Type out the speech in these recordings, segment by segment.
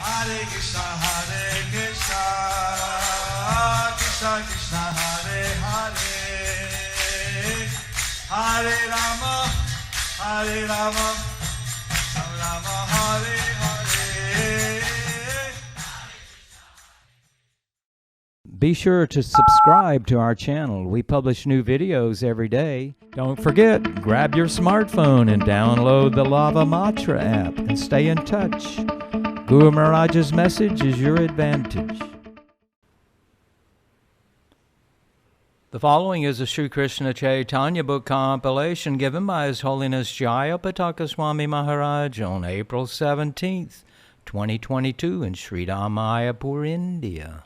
Hare Krishna, Krishna Krishna, Hare Hare, Hare Rama, Rama Rama, Hare Hare. Be sure to subscribe to our channel. We publish new videos every day. Don't forget, grab your smartphone and download the Lava Matra app and stay in touch. Guru Mahārāja's message is your advantage. The following is a Sri Kṛṣṇa Caitanya book compilation given by His Holiness Jayapataka Swami Mahārāja on April 17th, 2022 in Sri Mayapur, India.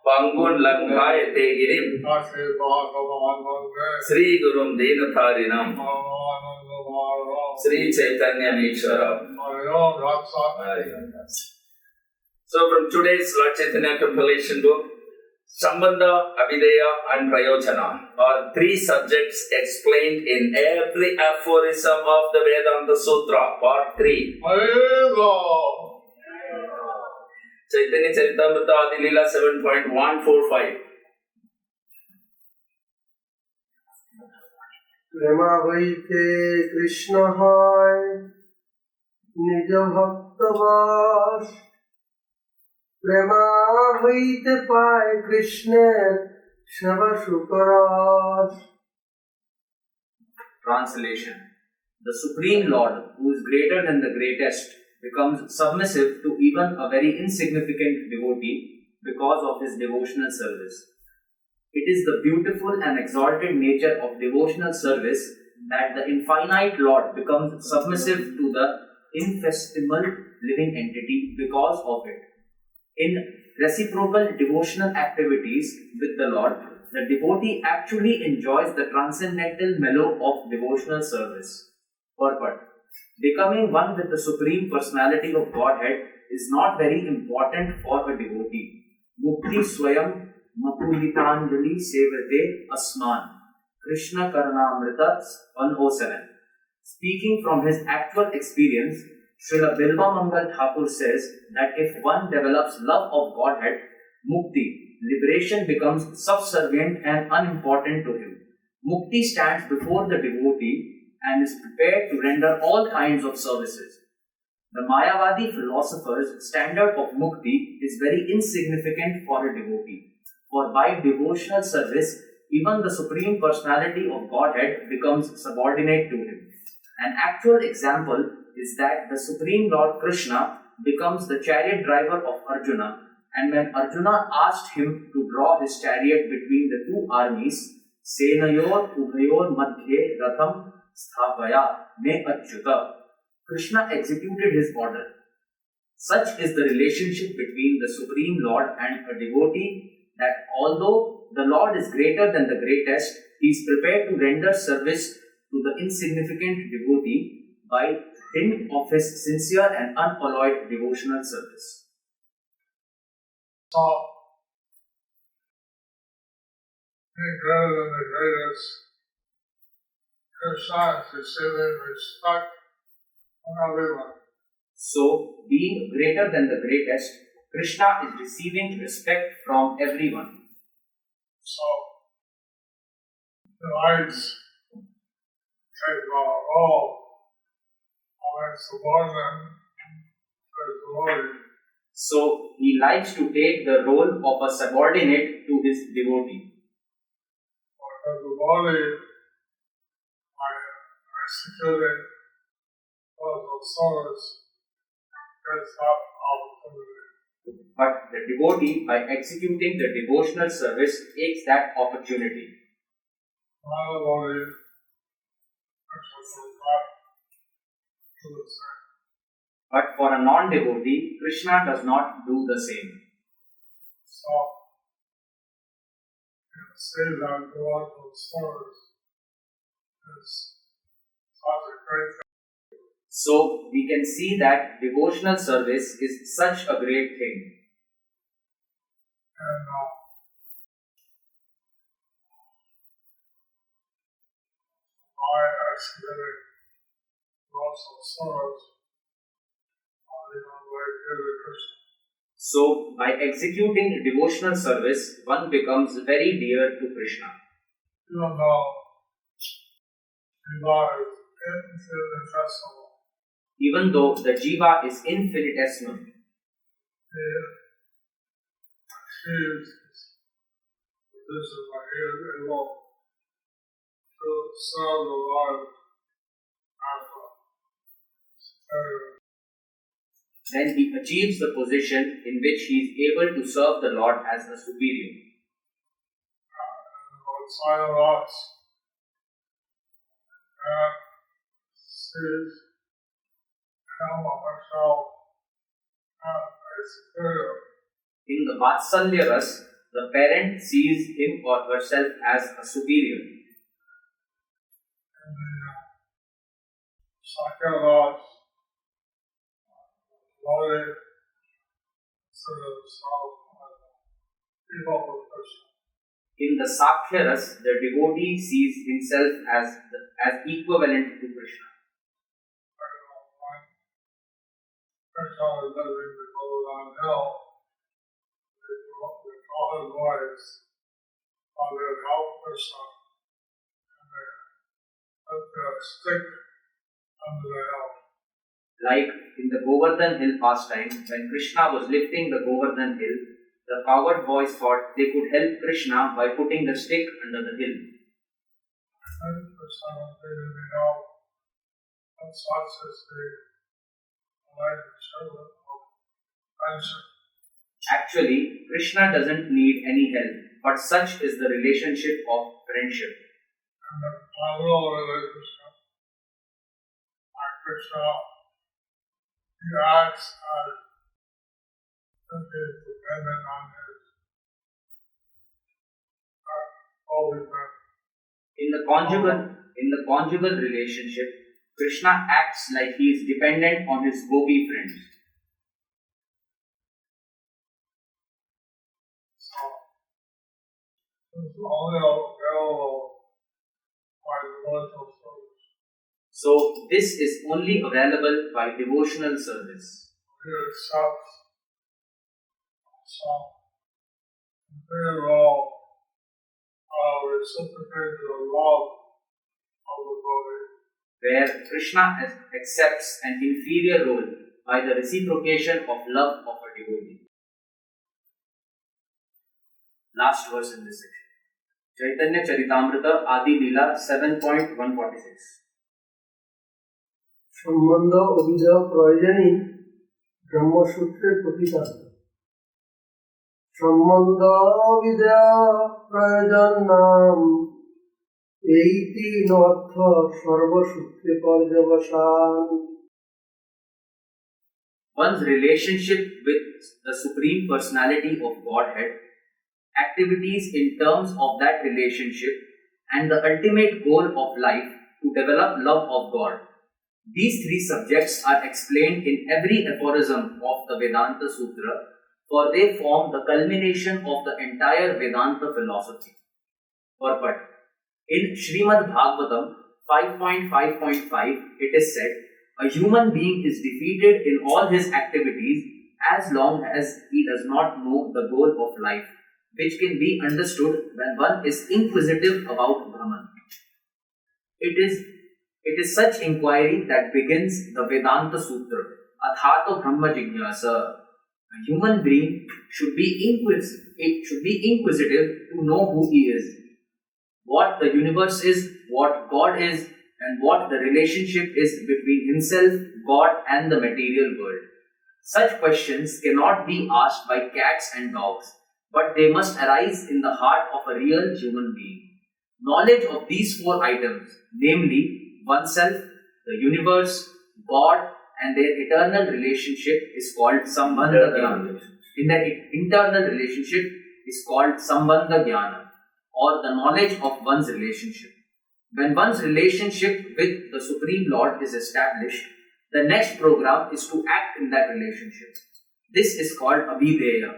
Pangur Langayate Girim Sri Gurum Dinatharinam Sri Caitanya Mishwaram. So from today's Lord Chaitanya Compilation book, Sambandha, Abhideya and Prayojana are three subjects explained in every aphorism of the Vedānta-Sūtra, part 3. Chaitanya Charitamrita Adilila 7.145. Prema vaite Krishna hai Nija bhakta vas Prema vaite pai Krishna Shava Shukaras. Translation. The Supreme Lord, who is greater than the greatest, becomes submissive to even a very insignificant devotee because of his devotional service. It is the beautiful and exalted nature of devotional service that the infinite Lord becomes submissive to the infinitesimal living entity because of it. In reciprocal devotional activities with the Lord, the devotee actually enjoys the transcendental mellow of devotional service. Purport. Becoming one with the Supreme Personality of Godhead is not very important for a devotee. Mukti Swayam Makulitanjali Sevate Asman. Kṛṣṇa Karnamrita 107. Speaking from his actual experience, Srila Bilva Mangal Thakur says that if one develops love of Godhead, Mukti, liberation, becomes subservient and unimportant to him. Mukti stands before the devotee and is prepared to render all kinds of services. The Mayavadi philosopher's standard of mukti is very insignificant for a devotee, for by devotional service, even the Supreme Personality of Godhead becomes subordinate to him. An actual example is that the Supreme Lord Kṛṣṇa becomes the chariot driver of Arjuna, and when Arjuna asked him to draw his chariot between the two armies, Senayor Ubhayor Madhye Ratham Sthapaya me achyuta, Kṛṣṇa executed his order. Such is the relationship between the Supreme Lord and a devotee that although the Lord is greater than the greatest, he is prepared to render service to the insignificant devotee by dint of his sincere and unalloyed devotional service. So, being greater than the greatest, Kṛṣṇa is receiving respect from everyone. So, being greater than the greatest, Kṛṣṇa is receiving respect from everyone. So, he likes to take the role of a subordinate to his devotee. So, he likes to take the role of a subordinate to his devotee. Or the devotee, by executing those service, gets that opportunity. But the devotee, by executing the devotional service, takes that opportunity. Non-devotee actually goes back to the same. But for a non-devotee, Kṛṣṇa does not do the same. So, you can see that devotional service is such a great thing. So, we can see that devotional service is such a great thing. And by executing also serves in a way to Krishna. So, by executing devotional service, one becomes very dear to Krishna. Even though Jiva is infinitesimal, Even though the jiva is infinitesimal, he achieves his position where he is able to serve the Lord as a superior. then he achieves the position in which he is able to serve the Lord as a superior. Outside of us, and sees him or herself as a superior. In the Vatsalya Ras, the parent sees him or herself as a superior. In the Sakya Ras, Lord considers himself equal with Krishna. In the Sakhya Ras, the devotee sees himself as equivalent to Krishna. When Krishna is living the Govardhan Hill, they call his wives, they help Krishna, and they put the stick under the hill. Like in the Govardhan Hill pastime, when Krishna was lifting the Govardhan Hill, the cowherd boys thought they could help Krishna by putting the stick under the hill. And Krishna was giving the help, and such is the relationship of friendship. Actually, Krishna doesn't need any help, but such is the relationship of friendship. And the general relationship, like Krishna, he acts as if he's dependent on his holy friend. In the conjugal relationship, Krishna acts like he is dependent on his gopi friends. So, it's only available by devotional service. So, this is only available by devotional service. He accepts some very well reciprocates the love of the body. Where Krishna accepts an inferior role by the reciprocation of love of a devotee. Last verse in this section. Caitanya Charitamrita Adi Leela 7.146. সম্বন্ধ অভিযোগ প্রয়োজনই ব্রহ্মসূত্রের প্রতিপাদ্য সম্বন্ধ অভিযোগ প্রয়োজন নাম এই তিন অর্থ সর্বসূত্রে পর্যবসান One's relationship with the Supreme Personality of Godhead, activities in terms of that relationship, and the ultimate goal of life to develop love of God. These three subjects are explained in every aphorism of the Vedānta-Sūtra, for they form the culmination of the entire Vedanta philosophy. Purport. In Srimad Bhagavatam 5.5.5, it is said, a human being is defeated in all his activities as long as he does not know the goal of life, which can be understood when one is inquisitive about Brahman. It is such inquiry that begins the Vedānta-Sūtra, Athato Brahma Jignasa. A human being should be inquisitive to know who he is, what the universe is, what God is, and what the relationship is between himself, God, and the material world. Such questions cannot be asked by cats and dogs, but they must arise in the heart of a real human being. Knowledge of these four items, namely oneself, the universe, God, and their eternal relationship is called Sambandha Jnana. In their internal relationship is called Sambandha Jnana, or the knowledge of one's relationship. When one's relationship with the Supreme Lord is established, the next program is to act in that relationship. This is called Abhideya,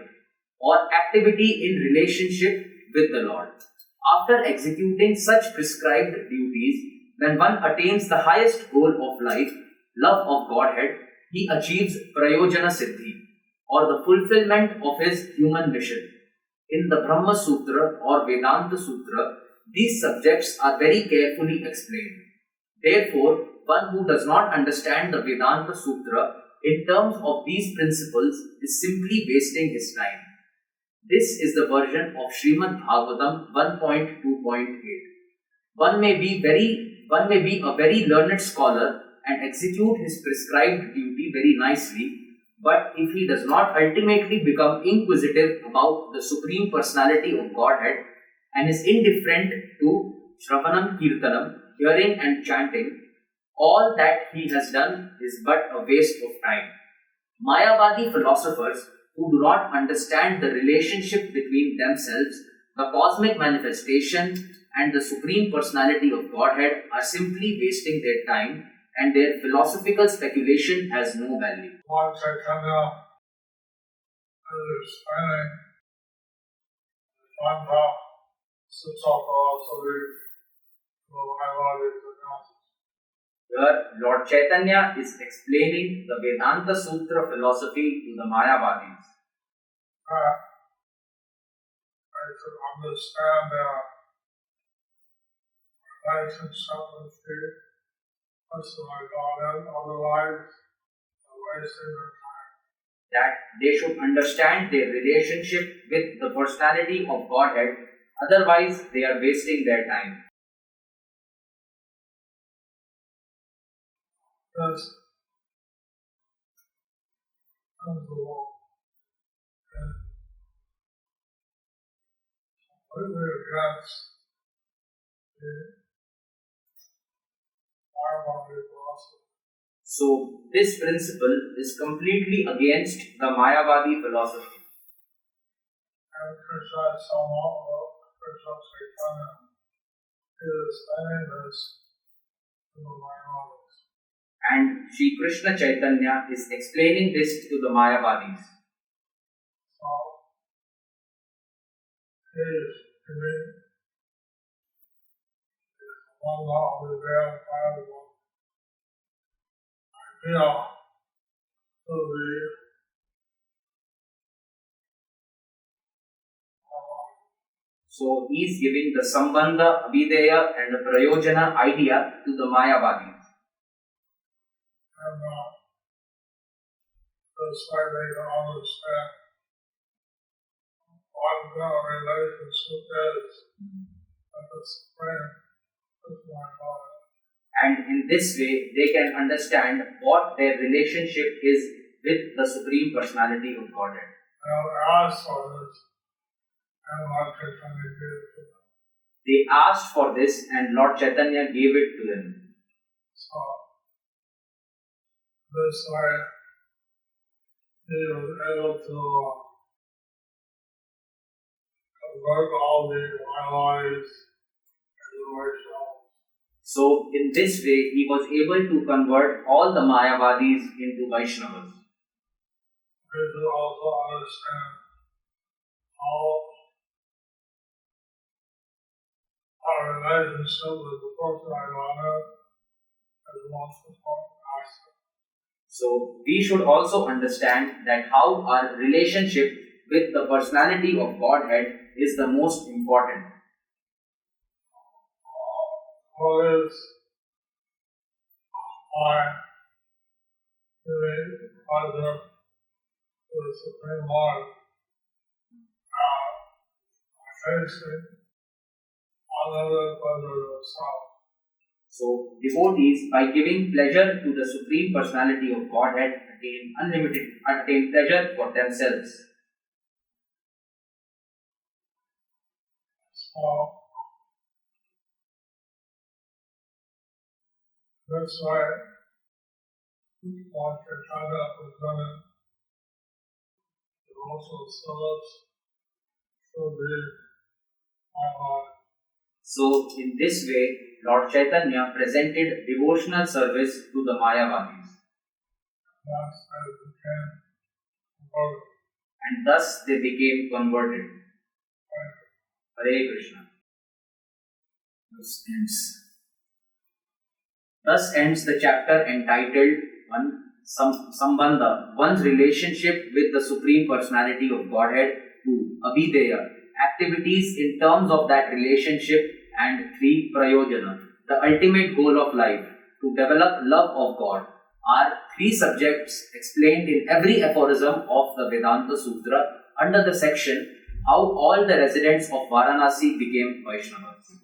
or activity in relationship with the Lord. After executing such prescribed duties, when one attains the highest goal of life, love of Godhead, he achieves Prayojana Siddhi, or the fulfillment of his human mission. In the Brahma Sutra or Vedānta-Sūtra, these subjects are very carefully explained. Therefore, one who does not understand the Vedānta-Sūtra in terms of these principles is simply wasting his time. This is the version of Srimad Bhagavatam 1.2.8. One may be a very learned scholar and execute his prescribed duty very nicely, but if he does not ultimately become inquisitive about the Supreme Personality of Godhead and is indifferent to Shravanam Kirtanam, hearing and chanting, all that he has done is but a waste of time. Mayavadi philosophers who do not understand the relationship between themselves, the cosmic manifestation, and the Supreme Personality of Godhead are simply wasting their time, and their philosophical speculation has no value. Lord Caitanya is explaining Vedānta-Sūtra philosophy to Mayavadis accounts. Here, Lord Caitanya is explaining the Vedānta-Sūtra philosophy to the Mayavadis. I should understand their relationship with the personal Godhead, otherwise they're wasting their time. That they should understand their relationship with the personality of Godhead, otherwise they are wasting their time. This comes along and completely against the Mayavadi philosophy. So, this principle is completely against the Mayavadi philosophy. And Kṛṣṇa is Kṛṣṇa Caitanya is saying this to the Mayavadis. And Sri Kṛṣṇa Caitanya is explaining this to the Mayavadis. So, he is giving one law of the Jayapataka idea to the So, he is giving the Sambandha, Abhideya and the Prayojana idea to the Mayavadis. and this way they can understand what the relationship is with the Supreme Personality of God. And in this way, they can understand what their relationship is with the Supreme Personality of Godhead. And they asked for this, and Lord Caitanya gave it to them. They asked for this and Lord Caitanya gave it to them. So, this way, he was able to convert all the Mayavadis into Vaishnavas. So, in this way, he was able to convert all the Mayavadis into Vaishnavas. We should also understand how our relationship with the personal Godhead is the most important aspect. So, we should also understand that how our relationship with the personality of Godhead is the most important. What is why giving pleasure to the Supreme Lord facing unlimited pleasure to himself. So, devotees, by giving pleasure to the Supreme Personality of Godhead, attain pleasure for themselves. So, this way, Lord Caitanya presented devotional service to the Mahārāja. So, in this way, Lord Caitanya presented devotional service to the Mayavadis. Thus they became converted. And thus they became converted. Hare Krishna. Those ends. Thus ends the chapter entitled Sambandha, one's relationship with the Supreme Personality of Godhead, 2. Abhideya, activities in terms of that relationship, and 3. Prayojana, the ultimate goal of life, to develop love of God, are 3 subjects explained in every aphorism of the Vedānta-Sūtra under the section How All the Residents of Varanasi Became Vaishnavas.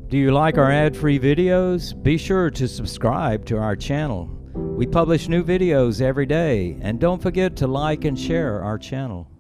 Do you like our ad-free videos? Be sure to subscribe to our channel. We publish new videos every day, and don't forget to like and share our channel.